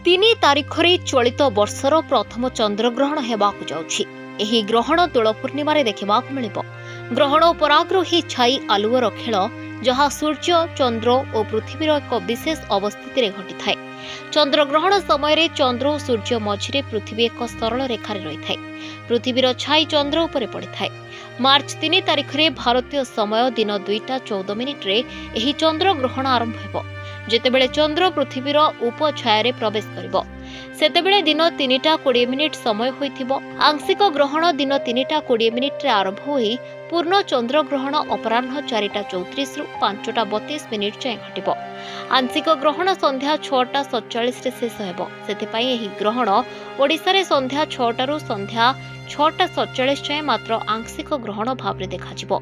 3 ତାରିଖରେ ଚଳିତ ବର୍ଷର ପ୍ରଥମ ଚନ୍ଦ୍ରଗ୍ରହଣ ହେବାକୁ ଯାଉଛି। ଏହି ଗ୍ରହଣ ଦୋଳ ପୂର୍ଣ୍ଣିମାରେ ଦେଖିବାକୁ ମିଳିବ। ଗ୍ରହଣ ପରାଗ୍ରହୀ ଛାଇ ଆଲୁଅର ଖେଳ, ଯାହା ସୂର୍ଯ୍ୟ, ଚନ୍ଦ୍ର ଓ ପୃଥିବୀର ଏକ ବିଶେଷ ଅବସ୍ଥିତିରେ ଘଟିଥାଏ। ଚନ୍ଦ୍ରଗ୍ରହଣ ସମୟରେ ଚନ୍ଦ୍ର ଓ ସୂର୍ଯ୍ୟ ମଝିରେ ପୃଥିବୀ ଏକ ସରଳ ରେଖାରେ ରହିଥାଏ। ପୃଥିବୀର ଛାଇ ଚନ୍ଦ୍ର ଉପରେ ପଡ଼ିଥାଏ। ମାର୍ଚ୍ଚ 3 ତାରିଖରେ ଭାରତୀୟ ସମୟ ଦିନ 2:14 ଏହି ଚନ୍ଦ୍ରଗ୍ରହଣ ଆରମ୍ଭ ହେବ। ଯେତେବେଳେ ଚନ୍ଦ୍ର ପୃଥିବୀର ଉପଛାୟାରେ ପ୍ରବେଶ କରିବ, ସେତେବେଳେ ଦିନ 3:20 ସମୟ ହୋଇଥିବ। ଆଂଶିକ ଗ୍ରହଣ ଦିନ 3:20ରେ ଆରମ୍ଭ ହୋଇ ପୂର୍ଣ୍ଣ ଚନ୍ଦ୍ରଗ୍ରହଣ ଅପରାହ୍ନ 4:34ରୁ 5:32 ଯାଏଁ ଘଟିବ। ଆଂଶିକ ଗ୍ରହଣ ସନ୍ଧ୍ୟା 6:47ରେ ଶେଷ ହେବ। ସେଥିପାଇଁ ଏହି ଗ୍ରହଣ ଓଡ଼ିଶାରେ ସନ୍ଧ୍ୟା 6ଟାରୁ ସନ୍ଧ୍ୟା 6:47 ଯାଏଁ ମାତ୍ର ଆଂଶିକ ଗ୍ରହଣ ଭାବରେ ଦେଖାଯିବ।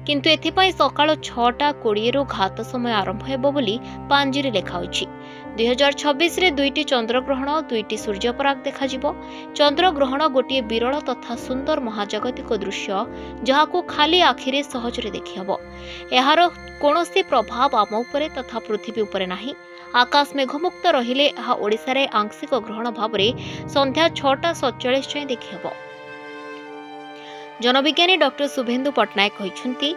କିନ୍ତୁ ଏଥିପାଇଁ ସକାଳ 6:20ରୁ ଘାତ ସମୟ ଆରମ୍ଭ ହେବ ବୋଲି ପାଞ୍ଜିରେ ଲେଖାହୋଇଛି। 2026ରେ 2ଟି ଚନ୍ଦ୍ରଗ୍ରହଣ, 2ଟି ସୂର୍ଯ୍ୟପରାଗ ଦେଖାଯିବ। ଚନ୍ଦ୍ରଗ୍ରହଣ ଗୋଟିଏ ବିରଳ ତଥା ସୁନ୍ଦର ମହାଜାଗତିକ ଦୃଶ୍ୟ, ଯାହାକୁ ଖାଲି ଆଖିରେ ସହଜରେ ଦେଖିହେବ। ଏହାର କୌଣସି ପ୍ରଭାବ ଆମ ଉପରେ ତଥା ପୃଥିବୀ ଉପରେ ନାହିଁ। ଆକାଶ ମେଘମୁକ୍ତ ରହିଲେ ଏହା ଓଡ଼ିଶାରେ ଆଂଶିକ ଗ୍ରହଣ ଭାବରେ ସନ୍ଧ୍ୟା 6:47 ଯାଏଁ ଦେଖିହେବ। ଜନବିଜ୍ଞାନୀ ଡକ୍ଟର ଶୁଭେନ୍ଦୁ ପଟ୍ଟନାୟକ କହିଛନ୍ତି,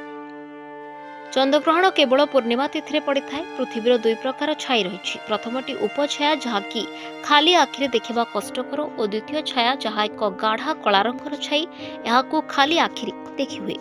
ଚନ୍ଦ୍ରଗ୍ରହଣ କେବଳ ପୂର୍ଣ୍ଣିମା ତିଥିରେ ପଡ଼ିଥାଏ। ପୃଥିବୀର 2 ପ୍ରକାର ଛାଇ ରହିଛି। ପ୍ରଥମଟି ଉପଛାୟା, ଯାହାକି ଖାଲି ଆଖିରେ ଦେଖିବା କଷ୍ଟକର, ଓ ଦ୍ୱିତୀୟ ଛାୟା, ଯାହା ଏକ ଗାଢ଼ା କଳା ରଙ୍ଗର ଛାଇ। ଏହାକୁ ଖାଲି ଆଖିରେ ଦେଖିହୁଏ।